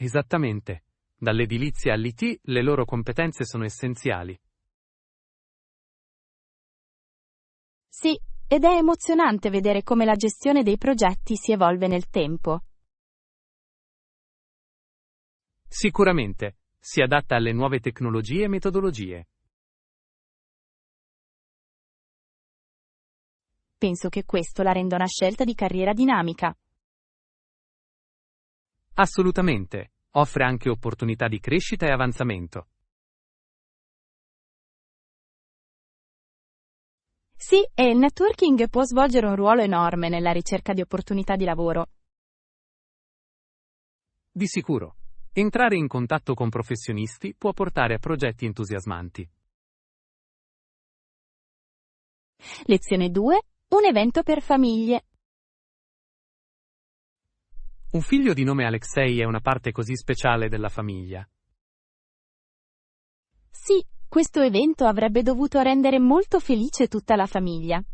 Esattamente. Dall'edilizia all'IT, le loro competenze sono essenziali. Sì, ed è emozionante vedere come la gestione dei progetti si evolve nel tempo. Sicuramente, si adatta alle nuove tecnologie e metodologie. Penso che questo la renda una scelta di carriera dinamica. Assolutamente. Offre anche opportunità di crescita e avanzamento. Sì, e il networking può svolgere un ruolo enorme nella ricerca di opportunità di lavoro. Di sicuro. Entrare in contatto con professionisti può portare a progetti entusiasmanti. Lezione 2. Un evento per famiglie. Un figlio di nome Alexei è una parte così speciale della famiglia. Sì, questo evento avrebbe dovuto rendere molto felice tutta la famiglia.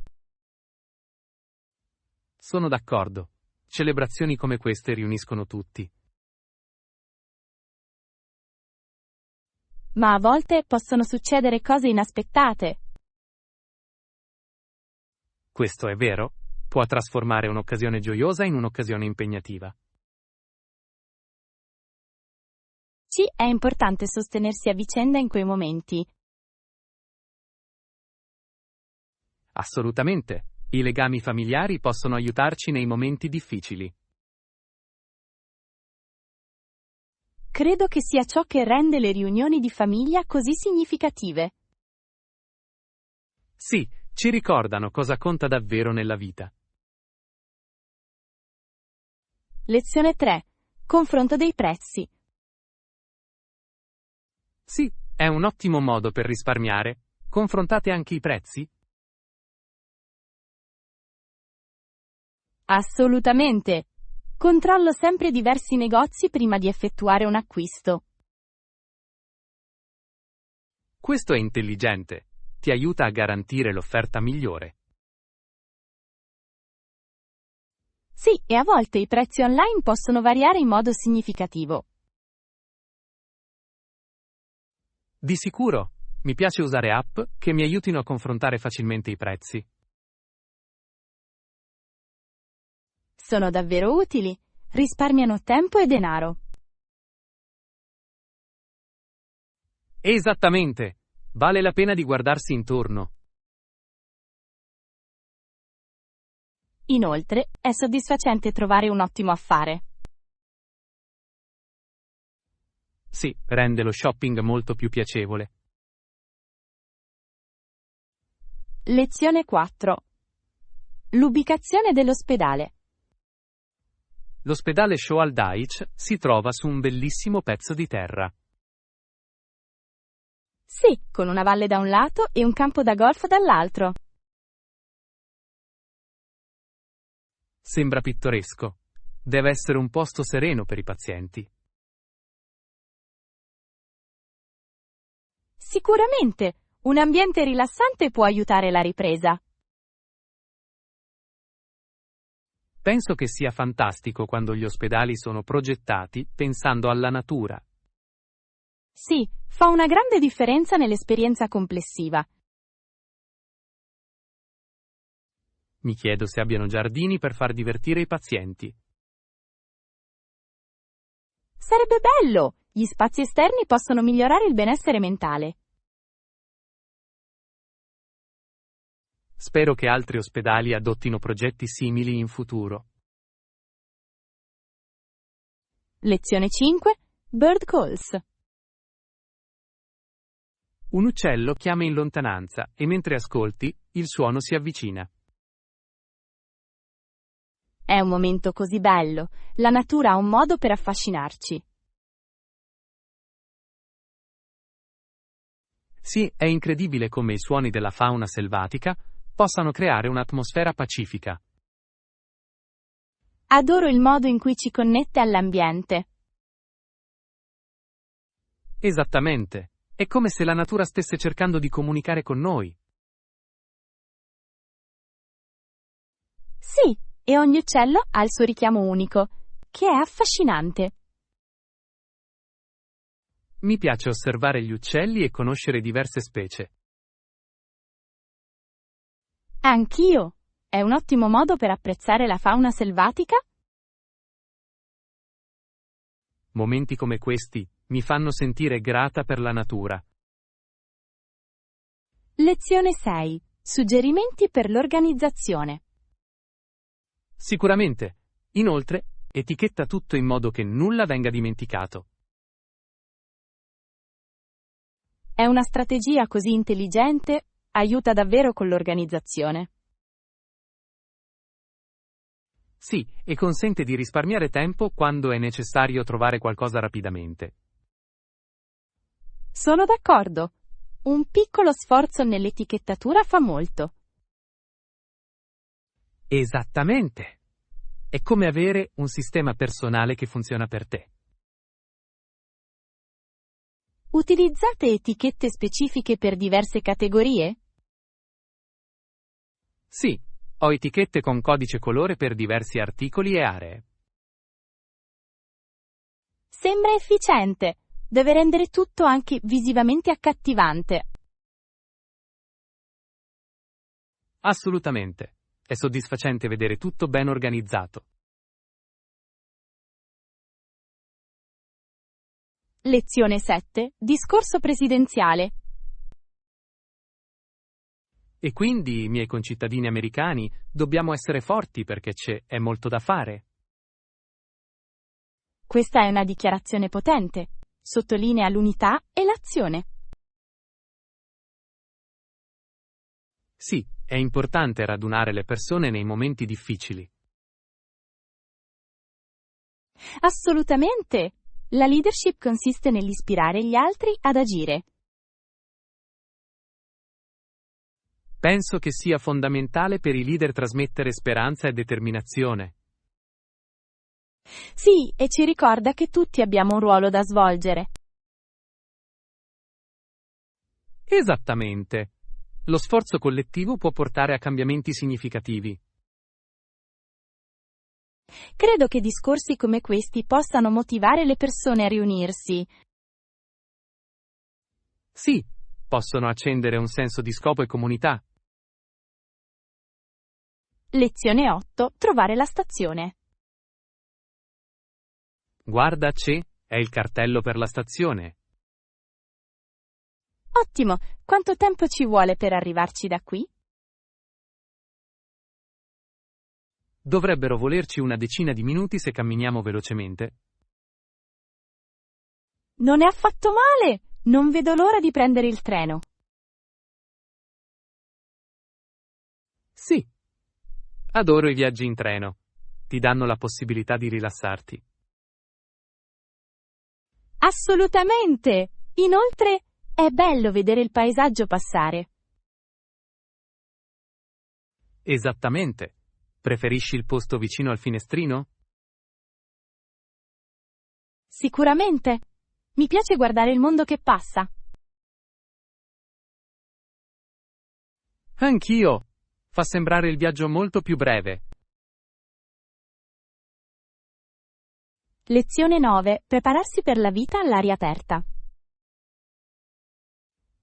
Sono d'accordo. Celebrazioni come queste riuniscono tutti. Ma a volte possono succedere cose inaspettate. Questo è vero, può trasformare un'occasione gioiosa in un'occasione impegnativa. Sì, è importante sostenersi a vicenda in quei momenti. Assolutamente. I legami familiari possono aiutarci nei momenti difficili. Credo che sia ciò che rende le riunioni di famiglia così significative. Sì, ci ricordano cosa conta davvero nella vita. Lezione 3. Confronto dei prezzi. Sì, è un ottimo modo per risparmiare. Confrontate anche i prezzi? Assolutamente. Controllo sempre diversi negozi prima di effettuare un acquisto. Questo è intelligente. Ti aiuta a garantire l'offerta migliore. Sì, e a volte i prezzi online possono variare in modo significativo. Di sicuro, mi piace usare app che mi aiutino a confrontare facilmente i prezzi. Sono davvero utili. Risparmiano tempo e denaro. Esattamente! Vale la pena di guardarsi intorno. Inoltre, è soddisfacente trovare un ottimo affare. Sì, rende lo shopping molto più piacevole. Lezione 4. L'ubicazione dell'ospedale. L'ospedale Shoah al-Daic si trova su un bellissimo pezzo di terra. Sì, con una valle da un lato e un campo da golf dall'altro. Sembra pittoresco. Deve essere un posto sereno per i pazienti. Sicuramente, un ambiente rilassante può aiutare la ripresa. Penso che sia fantastico quando gli ospedali sono progettati pensando alla natura. Sì, fa una grande differenza nell'esperienza complessiva. Mi chiedo se abbiano giardini per far divertire i pazienti. Sarebbe bello! Gli spazi esterni possono migliorare il benessere mentale. Spero che altri ospedali adottino progetti simili in futuro. Lezione 5. Bird calls. Un uccello chiama in lontananza e mentre ascolti, il suono si avvicina. È un momento così bello. La natura ha un modo per affascinarci. Sì, è incredibile come i suoni della fauna selvatica possano creare un'atmosfera pacifica. Adoro il modo in cui ci connette all'ambiente. Esattamente. È come se la natura stesse cercando di comunicare con noi. Sì, e ogni uccello ha il suo richiamo unico, che è affascinante. Mi piace osservare gli uccelli e conoscere diverse specie. Anch'io. È un ottimo modo per apprezzare la fauna selvatica? Momenti come questi mi fanno sentire grata per la natura. Lezione 6. Suggerimenti per l'organizzazione. Sicuramente. Inoltre, etichetta tutto in modo che nulla venga dimenticato. È una strategia così intelligente, aiuta davvero con l'organizzazione. Sì, e consente di risparmiare tempo quando è necessario trovare qualcosa rapidamente. Sono d'accordo. Un piccolo sforzo nell'etichettatura fa molto. Esattamente. È come avere un sistema personale che funziona per te. Utilizzate etichette specifiche per diverse categorie? Sì, ho etichette con codice colore per diversi articoli e aree. Sembra efficiente. Deve rendere tutto anche visivamente accattivante. Assolutamente. È soddisfacente vedere tutto ben organizzato. Lezione 7. Discorso presidenziale. E quindi, miei concittadini americani, dobbiamo essere forti perché è molto da fare. Questa è una dichiarazione potente. Sottolinea l'unità e l'azione. Sì, è importante radunare le persone nei momenti difficili. Assolutamente. La leadership consiste nell'ispirare gli altri ad agire. Penso che sia fondamentale per i leader trasmettere speranza e determinazione. Sì, e ci ricorda che tutti abbiamo un ruolo da svolgere. Esattamente. Lo sforzo collettivo può portare a cambiamenti significativi. Credo che discorsi come questi possano motivare le persone a riunirsi. Sì, possono accendere un senso di scopo e comunità. Lezione 8. Trovare la stazione. Guarda, è il cartello per la stazione. Ottimo. Quanto tempo ci vuole per arrivarci da qui? Dovrebbero volerci una decina di minuti se camminiamo velocemente. Non è affatto male. Non vedo l'ora di prendere il treno. Sì. Adoro i viaggi in treno. Ti danno la possibilità di rilassarti. Assolutamente! Inoltre, è bello vedere il paesaggio passare. Esattamente. Preferisci il posto vicino al finestrino? Sicuramente. Mi piace guardare il mondo che passa. Anch'io. Fa sembrare il viaggio molto più breve. Lezione 9. Prepararsi per la vita all'aria aperta.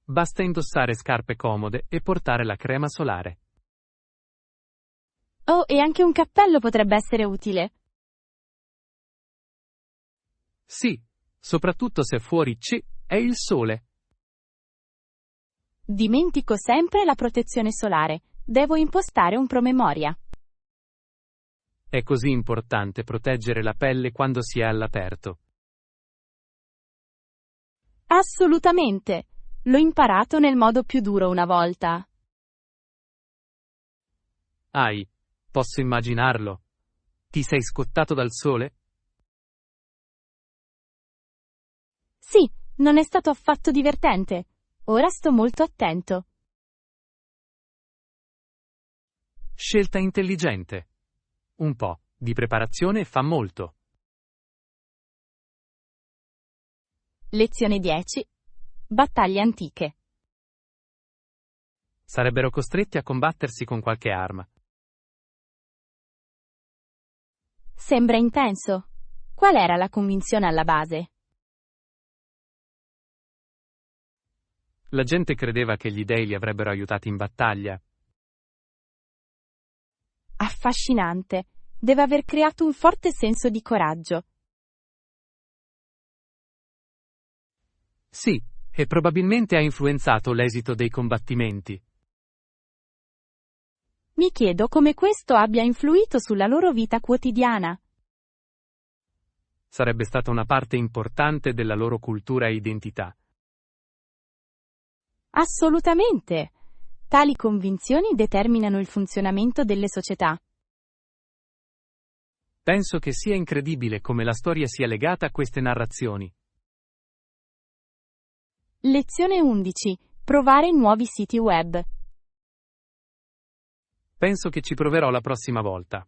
Basta indossare scarpe comode e portare la crema solare. Oh, e anche un cappello potrebbe essere utile. Sì, soprattutto se fuori è il sole. Dimentico sempre la protezione solare. Devo impostare un promemoria. È così importante proteggere la pelle quando si è all'aperto. Assolutamente. L'ho imparato nel modo più duro una volta. Posso immaginarlo. Ti sei scottato dal sole? Sì, non è stato affatto divertente. Ora sto molto attento. Scelta intelligente. Un po' di preparazione fa molto. Lezione 10. Battaglie antiche. Sarebbero costretti a combattersi con qualche arma. Sembra intenso. Qual era la convinzione alla base? La gente credeva che gli dei li avrebbero aiutati in battaglia. Affascinante. Deve aver creato un forte senso di coraggio. Sì, e probabilmente ha influenzato l'esito dei combattimenti. Mi chiedo come questo abbia influito sulla loro vita quotidiana. Sarebbe stata una parte importante della loro cultura e identità. Assolutamente. Tali convinzioni determinano il funzionamento delle società. Penso che sia incredibile come la storia sia legata a queste narrazioni. Lezione 11. Provare nuovi siti web. Penso che ci proverò la prossima volta.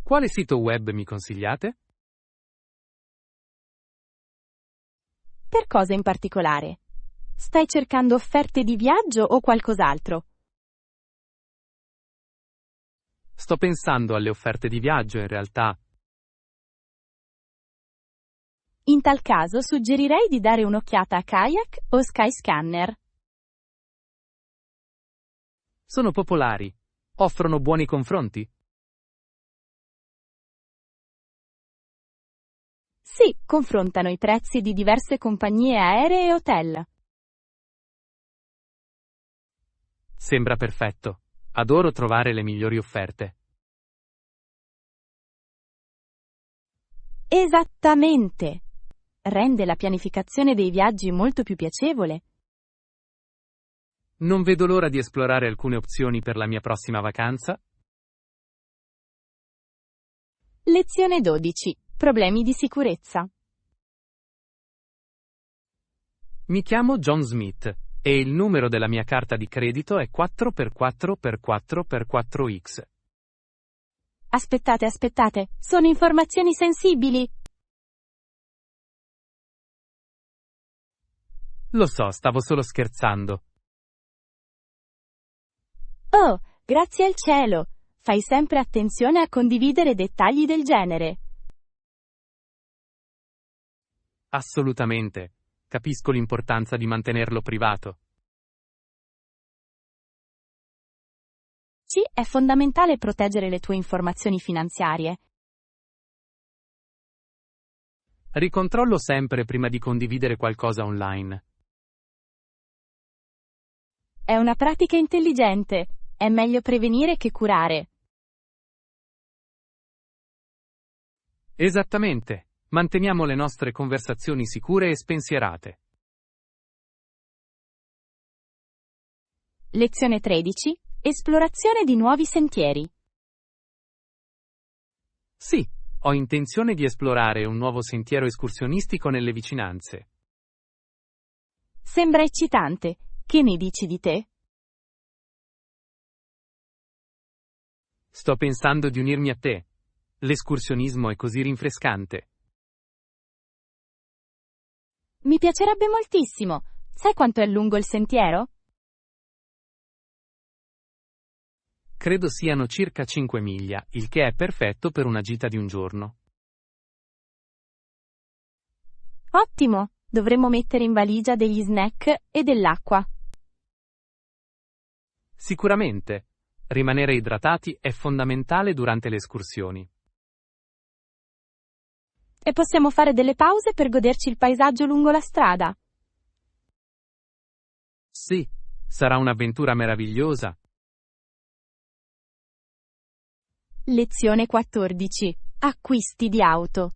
Quale sito web mi consigliate? Per cosa in particolare? Stai cercando offerte di viaggio o qualcos'altro? Sto pensando alle offerte di viaggio in realtà. In tal caso suggerirei di dare un'occhiata a Kayak o Skyscanner. Sono popolari. Offrono buoni confronti? Sì, confrontano i prezzi di diverse compagnie aeree e hotel. Sembra perfetto. Adoro trovare le migliori offerte. Esattamente. Rende la pianificazione dei viaggi molto più piacevole. Non vedo l'ora di esplorare alcune opzioni per la mia prossima vacanza. Lezione 12. Problemi di sicurezza. Mi chiamo John Smith e il numero della mia carta di credito è 4x4x4x4X. Aspettate, sono informazioni sensibili. Lo so, stavo solo scherzando. Oh, grazie al cielo. Fai sempre attenzione a condividere dettagli del genere. Assolutamente. Capisco l'importanza di mantenerlo privato. Sì, è fondamentale proteggere le tue informazioni finanziarie. Ricontrollo sempre prima di condividere qualcosa online. È una pratica intelligente. È meglio prevenire che curare. Esattamente. Manteniamo le nostre conversazioni sicure e spensierate. Lezione 13. Esplorazione di nuovi sentieri. Sì, ho intenzione di esplorare un nuovo sentiero escursionistico nelle vicinanze. Sembra eccitante. Che ne dici di te? Sto pensando di unirmi a te. L'escursionismo è così rinfrescante. Mi piacerebbe moltissimo. Sai quanto è lungo il sentiero? Credo siano circa 5 miglia, il che è perfetto per una gita di un giorno. Ottimo! Dovremmo mettere in valigia degli snack e dell'acqua. Sicuramente. Rimanere idratati è fondamentale durante le escursioni. E possiamo fare delle pause per goderci il paesaggio lungo la strada. Sì, sarà un'avventura meravigliosa. Lezione 14. Acquisti di auto.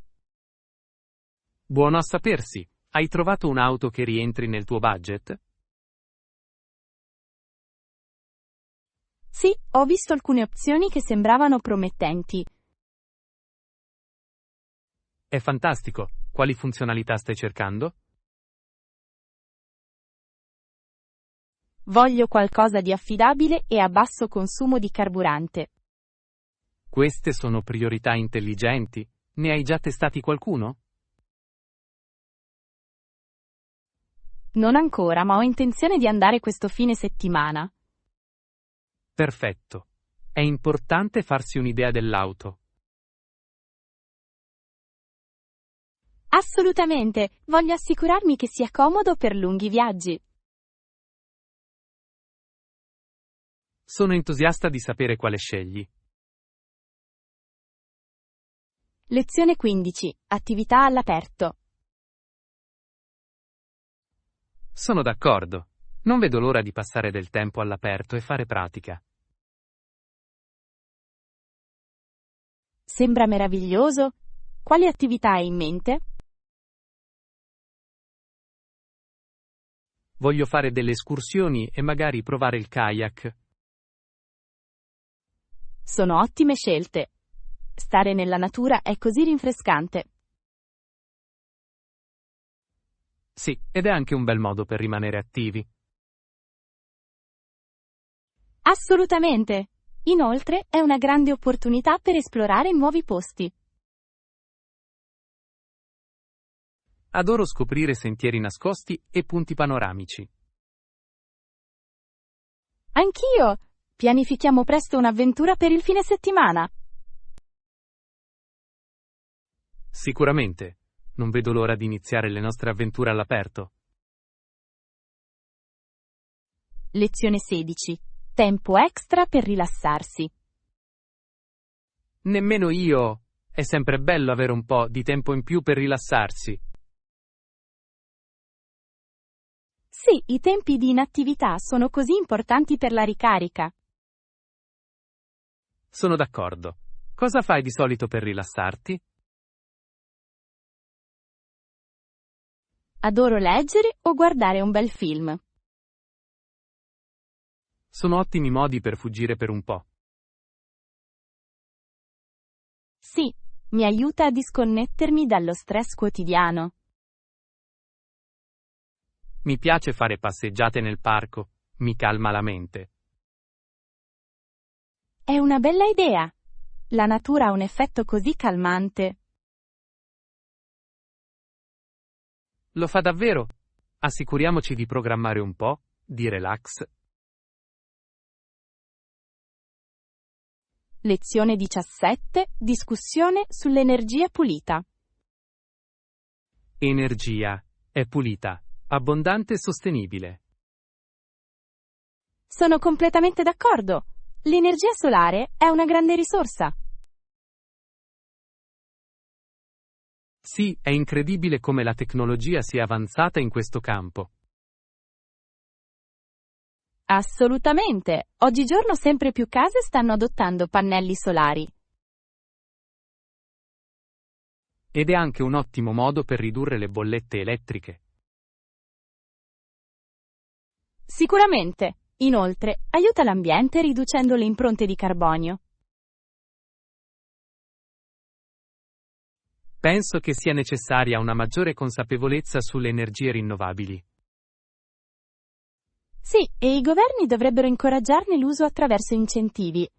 Buono a sapersi. Hai trovato un'auto che rientri nel tuo budget? Sì, ho visto alcune opzioni che sembravano promettenti. È fantastico. Quali funzionalità stai cercando? Voglio qualcosa di affidabile e a basso consumo di carburante. Queste sono priorità intelligenti. Ne hai già testati qualcuno? Non ancora, ma ho intenzione di andare questo fine settimana. Perfetto. È importante farsi un'idea dell'auto. Assolutamente, voglio assicurarmi che sia comodo per lunghi viaggi. Sono entusiasta di sapere quale scegli. Lezione 15. Attività all'aperto. Sono d'accordo. Non vedo l'ora di passare del tempo all'aperto e fare pratica. Sembra meraviglioso. Quali attività hai in mente? Voglio fare delle escursioni e magari provare il kayak. Sono ottime scelte. Stare nella natura è così rinfrescante. Sì, ed è anche un bel modo per rimanere attivi. Assolutamente. Inoltre, è una grande opportunità per esplorare nuovi posti. Adoro scoprire sentieri nascosti e punti panoramici. Anch'io! Pianifichiamo presto un'avventura per il fine settimana. Sicuramente. Non vedo l'ora di iniziare le nostre avventure all'aperto. Lezione 16. Tempo extra per rilassarsi. Nemmeno io. È sempre bello avere un po' di tempo in più per rilassarsi. Sì, i tempi di inattività sono così importanti per la ricarica. Sono d'accordo. Cosa fai di solito per rilassarti? Adoro leggere o guardare un bel film. Sono ottimi modi per fuggire per un po'. Sì, mi aiuta a disconnettermi dallo stress quotidiano. Mi piace fare passeggiate nel parco. Mi calma la mente. È una bella idea. La natura ha un effetto così calmante. Lo fa davvero? Assicuriamoci di programmare un po' di relax. Lezione 17. Discussione sull'energia pulita. Energia. È pulita, abbondante e sostenibile. Sono completamente d'accordo. L'energia solare è una grande risorsa. Sì, è incredibile come la tecnologia sia avanzata in questo campo. Assolutamente. Oggigiorno sempre più case stanno adottando pannelli solari. Ed è anche un ottimo modo per ridurre le bollette elettriche. Sicuramente. Inoltre, aiuta l'ambiente riducendo le impronte di carbonio. Penso che sia necessaria una maggiore consapevolezza sulle energie rinnovabili. Sì, e i governi dovrebbero incoraggiarne l'uso attraverso incentivi.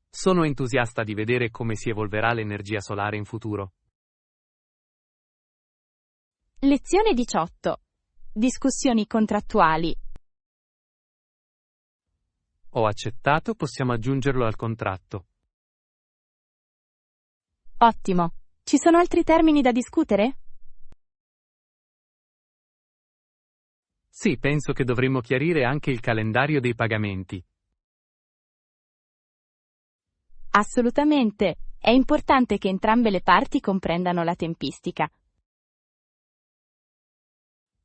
Sono entusiasta di vedere come si evolverà l'energia solare in futuro. Lezione 18. Discussioni contrattuali. Ho accettato, possiamo aggiungerlo al contratto. Ottimo. Ci sono altri termini da discutere? Sì, penso che dovremmo chiarire anche il calendario dei pagamenti. Assolutamente. È importante che entrambe le parti comprendano la tempistica.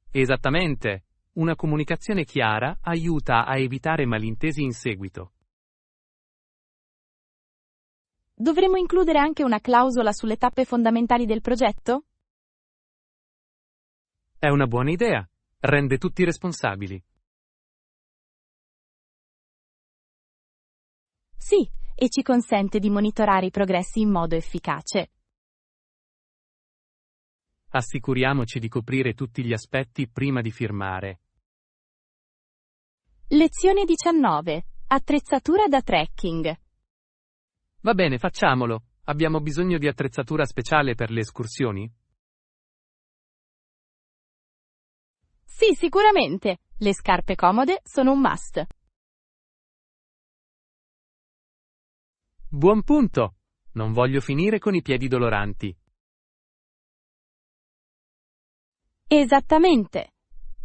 Esattamente. Una comunicazione chiara aiuta a evitare malintesi in seguito. Dovremmo includere anche una clausola sulle tappe fondamentali del progetto? È una buona idea. Rende tutti responsabili. Sì, e ci consente di monitorare i progressi in modo efficace. Assicuriamoci di coprire tutti gli aspetti prima di firmare. Lezione 19. Attrezzatura da trekking. Va bene, facciamolo. Abbiamo bisogno di attrezzatura speciale per le escursioni? Sì, sicuramente. Le scarpe comode sono un must. Buon punto! Non voglio finire con i piedi doloranti. Esattamente.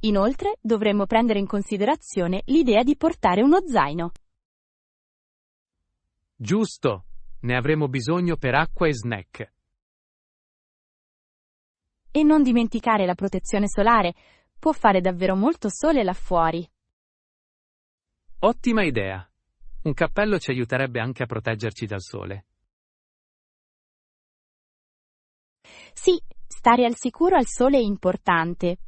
Inoltre, dovremmo prendere in considerazione l'idea di portare uno zaino. Giusto, ne avremo bisogno per acqua e snack. E non dimenticare la protezione solare, può fare davvero molto sole là fuori. Ottima idea. Un cappello ci aiuterebbe anche a proteggerci dal sole. Sì, stare al sicuro al sole è importante.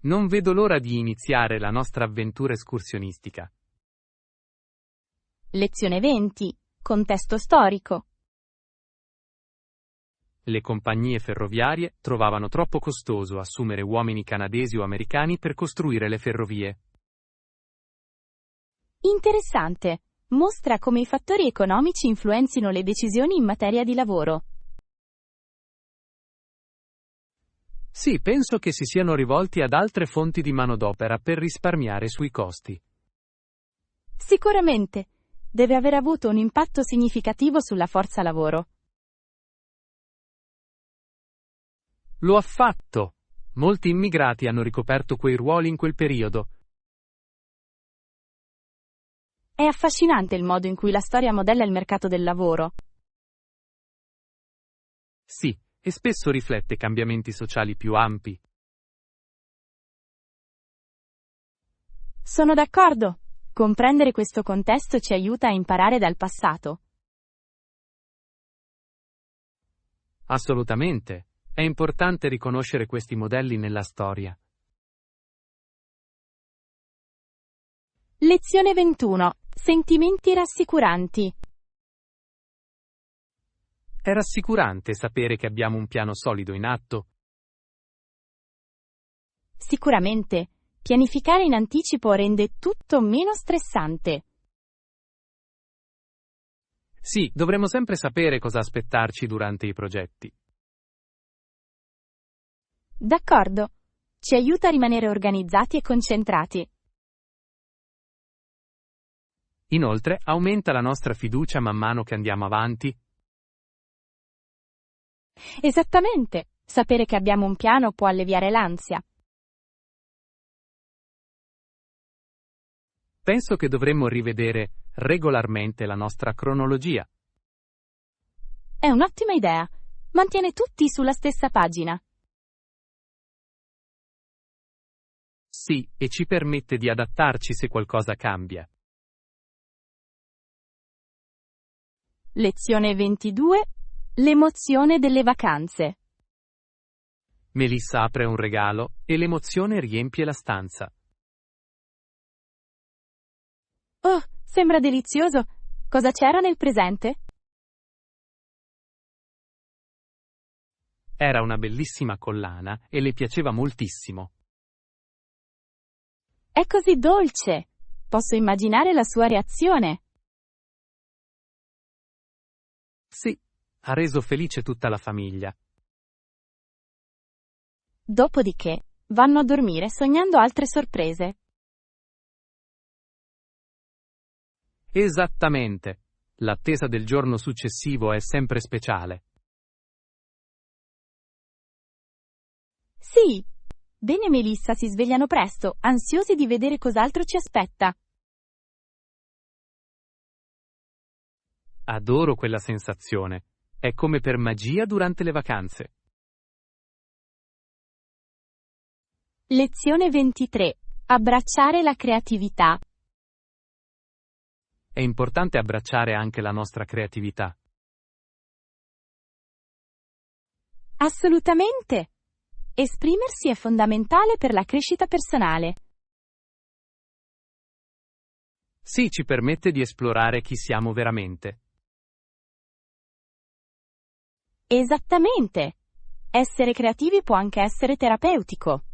Non vedo l'ora di iniziare la nostra avventura escursionistica. Lezione 20. Contesto storico. Le compagnie ferroviarie trovavano troppo costoso assumere uomini canadesi o americani per costruire le ferrovie. Interessante. Mostra come i fattori economici influenzino le decisioni in materia di lavoro. Sì, penso che si siano rivolti ad altre fonti di manodopera per risparmiare sui costi. Sicuramente. Deve aver avuto un impatto significativo sulla forza lavoro. Lo ha fatto. Molti immigrati hanno ricoperto quei ruoli in quel periodo. È affascinante il modo in cui la storia modella il mercato del lavoro. Sì, e spesso riflette cambiamenti sociali più ampi. Sono d'accordo. Comprendere questo contesto ci aiuta a imparare dal passato. Assolutamente. È importante riconoscere questi modelli nella storia. Lezione 21. Sentimenti rassicuranti. È rassicurante sapere che abbiamo un piano solido in atto. Sicuramente, pianificare in anticipo rende tutto meno stressante. Sì, dovremo sempre sapere cosa aspettarci durante i progetti. D'accordo. Ci aiuta a rimanere organizzati e concentrati. Inoltre, aumenta la nostra fiducia man mano che andiamo avanti. Esattamente. Sapere che abbiamo un piano può alleviare l'ansia. Penso che dovremmo rivedere regolarmente la nostra cronologia. È un'ottima idea. Mantiene tutti sulla stessa pagina. Sì, e ci permette di adattarci se qualcosa cambia. Lezione 22. L'emozione delle vacanze. Melissa apre un regalo e l'emozione riempie la stanza. Oh, sembra delizioso. Cosa c'era nel presente? Era una bellissima collana e le piaceva moltissimo. È così dolce. Posso immaginare la sua reazione. Sì, ha reso felice tutta la famiglia. Dopodiché, vanno a dormire sognando altre sorprese. Esattamente. L'attesa del giorno successivo è sempre speciale. Sì. Ben e Melissa si svegliano presto, ansiosi di vedere cos'altro ci aspetta. Adoro quella sensazione. È come per magia durante le vacanze. Lezione 23. Abbracciare la creatività. È importante abbracciare anche la nostra creatività. Assolutamente. Esprimersi è fondamentale per la crescita personale. Sì, ci permette di esplorare chi siamo veramente. Esattamente. Essere creativi può anche essere terapeutico.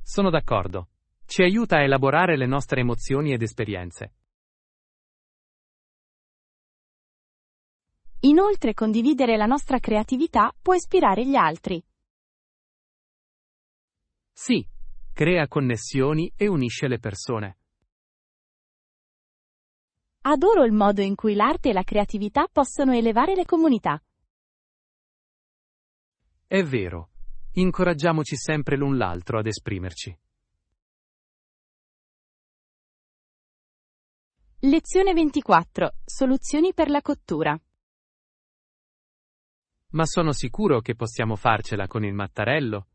Sono d'accordo. Ci aiuta a elaborare le nostre emozioni ed esperienze. Inoltre, condividere la nostra creatività può ispirare gli altri. Sì, crea connessioni e unisce le persone. Adoro il modo in cui l'arte e la creatività possono elevare le comunità. È vero. Incoraggiamoci sempre l'un l'altro ad esprimerci. Lezione 24. Soluzioni per la cottura. Ma sono sicuro che possiamo farcela con il mattarello?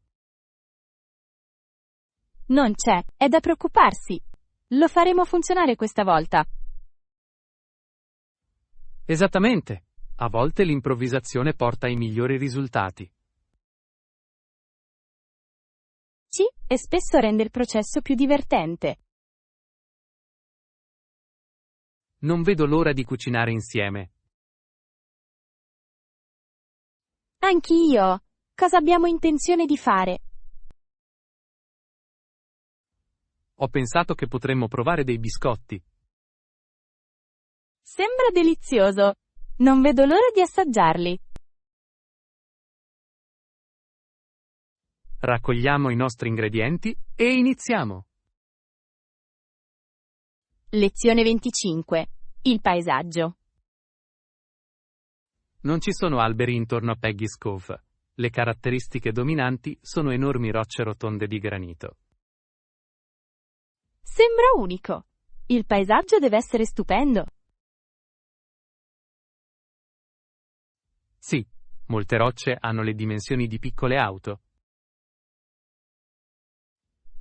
Non c'è, è da preoccuparsi. Lo faremo funzionare questa volta. Esattamente. A volte l'improvvisazione porta ai migliori risultati. Sì, e spesso rende il processo più divertente. Non vedo l'ora di cucinare insieme. Anch'io. Cosa abbiamo intenzione di fare? Ho pensato che potremmo provare dei biscotti. Sembra delizioso. Non vedo l'ora di assaggiarli. Raccogliamo i nostri ingredienti e iniziamo. Lezione 25. Il paesaggio. Non ci sono alberi intorno a Peggy's Cove. Le caratteristiche dominanti sono enormi rocce rotonde di granito. Sembra unico. Il paesaggio deve essere stupendo. Sì, molte rocce hanno le dimensioni di piccole auto.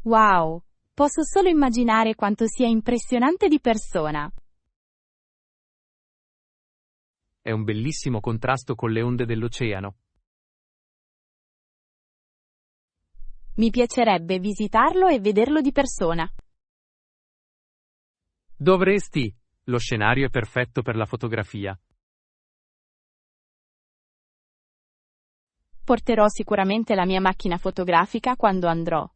Wow, posso solo immaginare quanto sia impressionante di persona. È un bellissimo contrasto con le onde dell'oceano. Mi piacerebbe visitarlo e vederlo di persona. Dovresti. Lo scenario è perfetto per la fotografia. Porterò sicuramente la mia macchina fotografica quando andrò.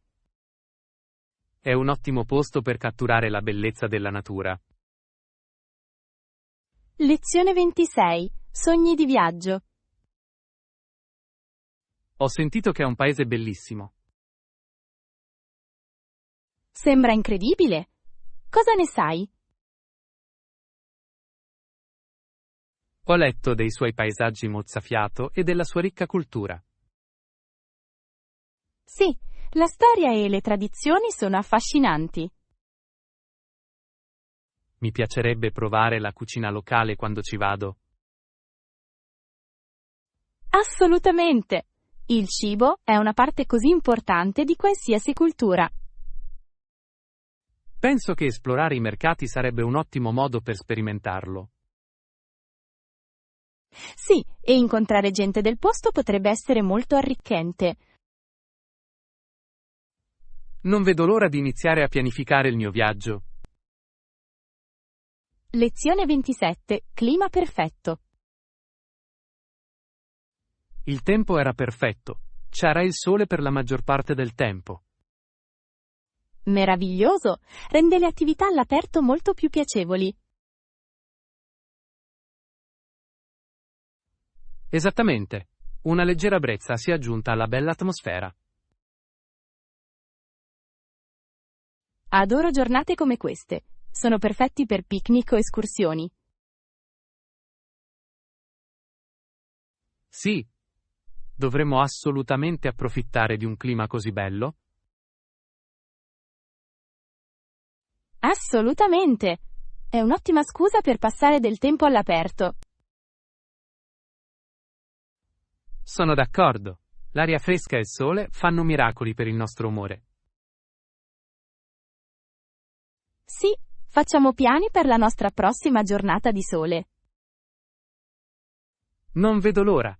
È un ottimo posto per catturare la bellezza della natura. Lezione 26. Sogni di viaggio. Ho sentito che è un paese bellissimo. Sembra incredibile. Cosa ne sai? Ho letto dei suoi paesaggi mozzafiato e della sua ricca cultura. Sì, la storia e le tradizioni sono affascinanti. Mi piacerebbe provare la cucina locale quando ci vado. Assolutamente. Il cibo è una parte così importante di qualsiasi cultura. Penso che esplorare i mercati sarebbe un ottimo modo per sperimentarlo. Sì, e incontrare gente del posto potrebbe essere molto arricchente. Non vedo l'ora di iniziare a pianificare il mio viaggio. Lezione 27. Clima perfetto. Il tempo era perfetto. C'era il sole per la maggior parte del tempo. Meraviglioso! Rende le attività all'aperto molto più piacevoli. Esattamente. Una leggera brezza si è aggiunta alla bella atmosfera. Adoro giornate come queste. Sono perfetti per picnic o escursioni. Sì. Dovremmo assolutamente approfittare di un clima così bello. Assolutamente! È un'ottima scusa per passare del tempo all'aperto. Sono d'accordo. L'aria fresca e il sole fanno miracoli per il nostro umore. Sì, facciamo piani per la nostra prossima giornata di sole. Non vedo l'ora.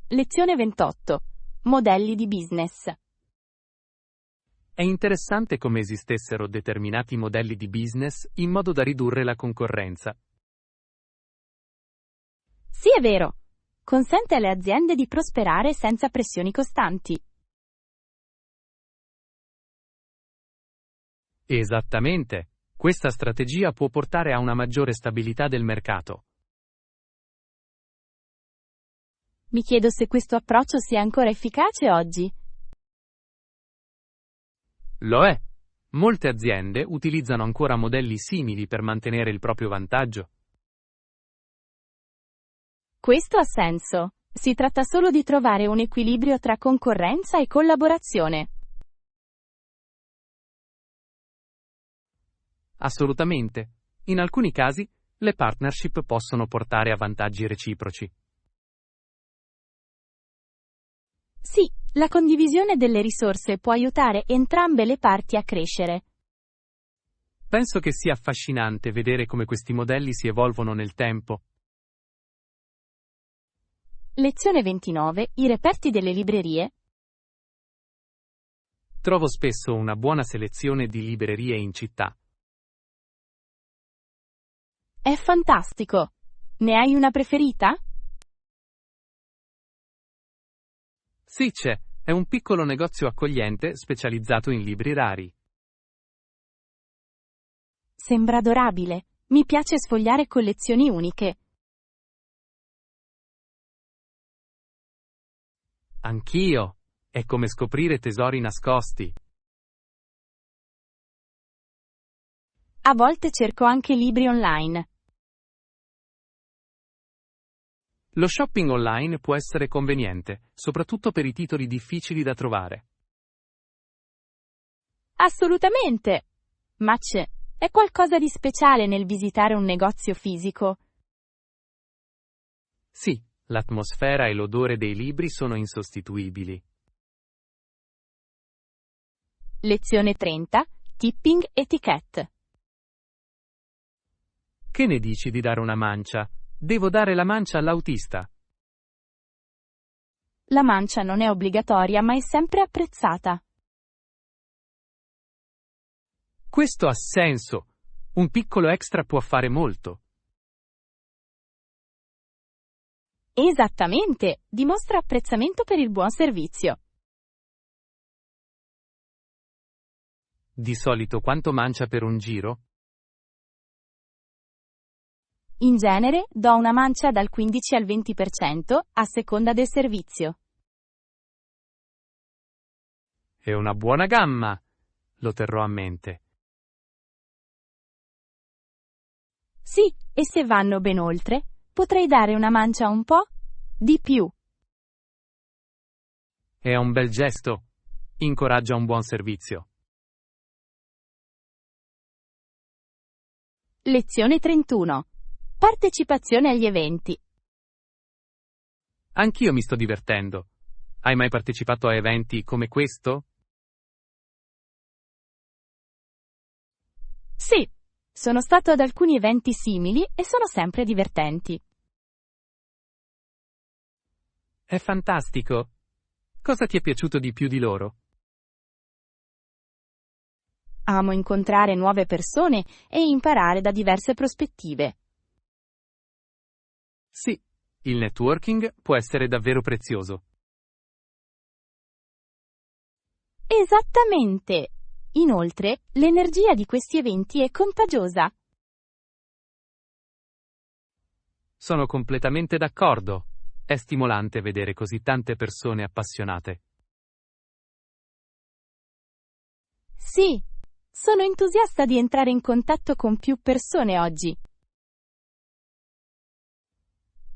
Lezione 28. Modelli di business. È interessante come esistessero determinati modelli di business in modo da ridurre la concorrenza. Sì, è vero. Consente alle aziende di prosperare senza pressioni costanti. Esattamente. Questa strategia può portare a una maggiore stabilità del mercato. Mi chiedo se questo approccio sia ancora efficace oggi. Lo è. Molte aziende utilizzano ancora modelli simili per mantenere il proprio vantaggio. Questo ha senso. Si tratta solo di trovare un equilibrio tra concorrenza e collaborazione. Assolutamente. In alcuni casi, le partnership possono portare a vantaggi reciproci. Sì, la condivisione delle risorse può aiutare entrambe le parti a crescere. Penso che sia affascinante vedere come questi modelli si evolvono nel tempo. Lezione 29. I reperti delle librerie. Trovo spesso una buona selezione di librerie in città. È fantastico! Ne hai una preferita? Sì, c'è. È un piccolo negozio accogliente specializzato in libri rari. Sembra adorabile. Mi piace sfogliare collezioni uniche. Anch'io. È come scoprire tesori nascosti. A volte cerco anche libri online. Lo shopping online può essere conveniente, soprattutto per i titoli difficili da trovare. Assolutamente! Ma è qualcosa di speciale nel visitare un negozio fisico. Sì, l'atmosfera e l'odore dei libri sono insostituibili. Lezione 30. Tipping etiquette. Che ne dici di dare una mancia? Devo dare la mancia all'autista. La mancia non è obbligatoria, ma è sempre apprezzata. Questo ha senso. Un piccolo extra può fare molto. Esattamente, dimostra apprezzamento per il buon servizio. Di solito quanto mancia per un giro? In genere, do una mancia dal 15 al 20%, a seconda del servizio. È una buona gamma. Lo terrò a mente. Sì, e se vanno ben oltre, potrei dare una mancia un po' di più. È un bel gesto. Incoraggia un buon servizio. Lezione 31. Partecipazione agli eventi. Anch'io mi sto divertendo. Hai mai partecipato a eventi come questo? Sì, sono stato ad alcuni eventi simili e sono sempre divertenti. È fantastico. Cosa ti è piaciuto di più di loro? Amo incontrare nuove persone e imparare da diverse prospettive. Sì, il networking può essere davvero prezioso. Esattamente! Inoltre, l'energia di questi eventi è contagiosa. Sono completamente d'accordo. È stimolante vedere così tante persone appassionate. Sì, sono entusiasta di entrare in contatto con più persone oggi.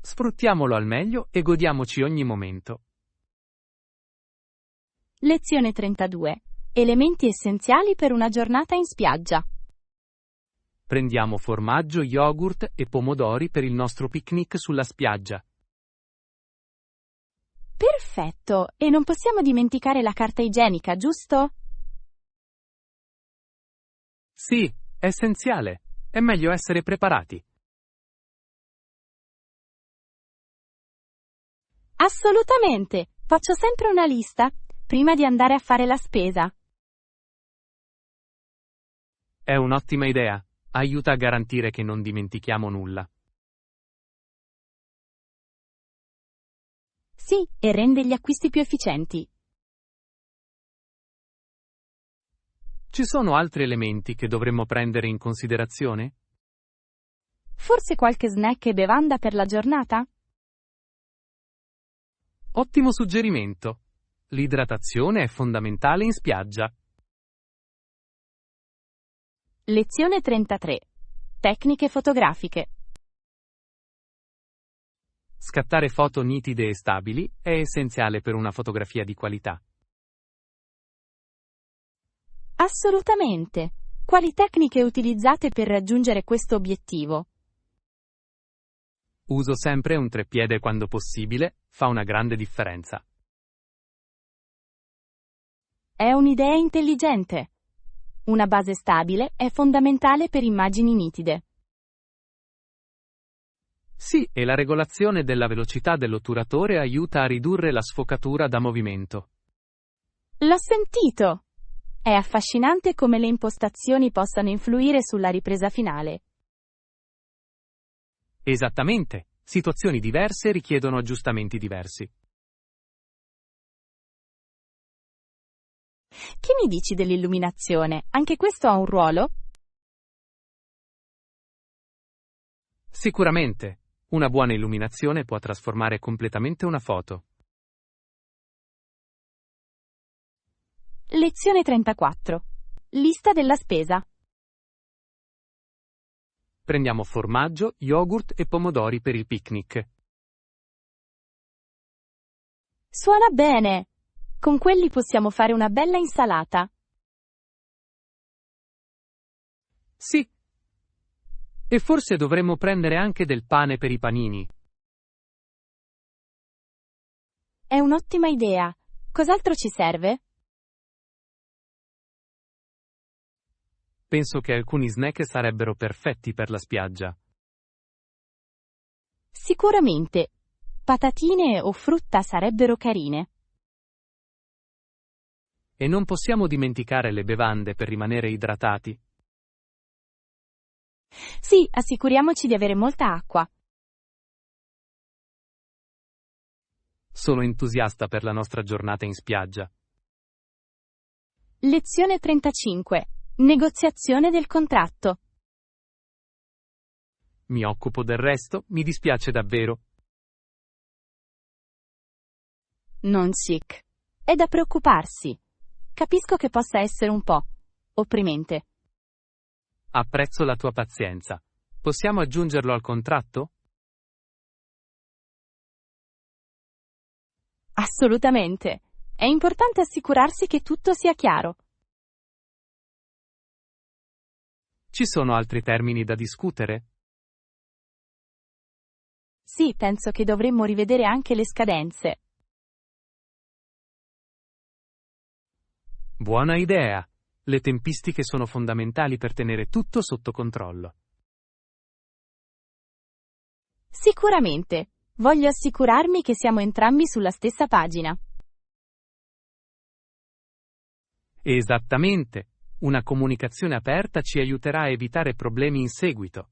Sfruttiamolo al meglio e godiamoci ogni momento. Lezione 32. Elementi essenziali per una giornata in spiaggia. Prendiamo formaggio, yogurt e pomodori per il nostro picnic sulla spiaggia. Perfetto! E non possiamo dimenticare la carta igienica, giusto? Sì, è essenziale. È meglio essere preparati. Assolutamente! Faccio sempre una lista prima di andare a fare la spesa. È un'ottima idea. Aiuta a garantire che non dimentichiamo nulla. Sì, e rende gli acquisti più efficienti. Ci sono altri elementi che dovremmo prendere in considerazione? Forse qualche snack e bevanda per la giornata? Ottimo suggerimento. L'idratazione è fondamentale in spiaggia. Lezione 33. Tecniche fotografiche. Scattare foto nitide e stabili è essenziale per una fotografia di qualità. Assolutamente. Quali tecniche utilizzate per raggiungere questo obiettivo? Uso sempre un treppiede quando possibile, fa una grande differenza. È un'idea intelligente. Una base stabile è fondamentale per immagini nitide. Sì, e la regolazione della velocità dell'otturatore aiuta a ridurre la sfocatura da movimento. L'ho sentito! È affascinante come le impostazioni possano influire sulla ripresa finale. Esattamente, situazioni diverse richiedono aggiustamenti diversi. Che mi dici dell'illuminazione? Anche questo ha un ruolo? Sicuramente, una buona illuminazione può trasformare completamente una foto. Lezione 34. Lista della spesa. Prendiamo formaggio, yogurt e pomodori per il picnic. Suona bene! Con quelli possiamo fare una bella insalata. Sì. E forse dovremmo prendere anche del pane per i panini. È un'ottima idea. Cos'altro ci serve? Penso che alcuni snack sarebbero perfetti per la spiaggia. Sicuramente. Patatine o frutta sarebbero carine. E non possiamo dimenticare le bevande per rimanere idratati. Sì, assicuriamoci di avere molta acqua. Sono entusiasta per la nostra giornata in spiaggia. Lezione 35. Negoziazione del contratto. Mi occupo del resto, mi dispiace davvero. Non chic. È da preoccuparsi. Capisco che possa essere un po' opprimente. Apprezzo la tua pazienza. Possiamo aggiungerlo al contratto? Assolutamente. È importante assicurarsi che tutto sia chiaro. Ci sono altri termini da discutere? Sì, penso che dovremmo rivedere anche le scadenze. Buona idea! Le tempistiche sono fondamentali per tenere tutto sotto controllo. Sicuramente. Voglio assicurarmi che siamo entrambi sulla stessa pagina. Esattamente. Una comunicazione aperta ci aiuterà a evitare problemi in seguito.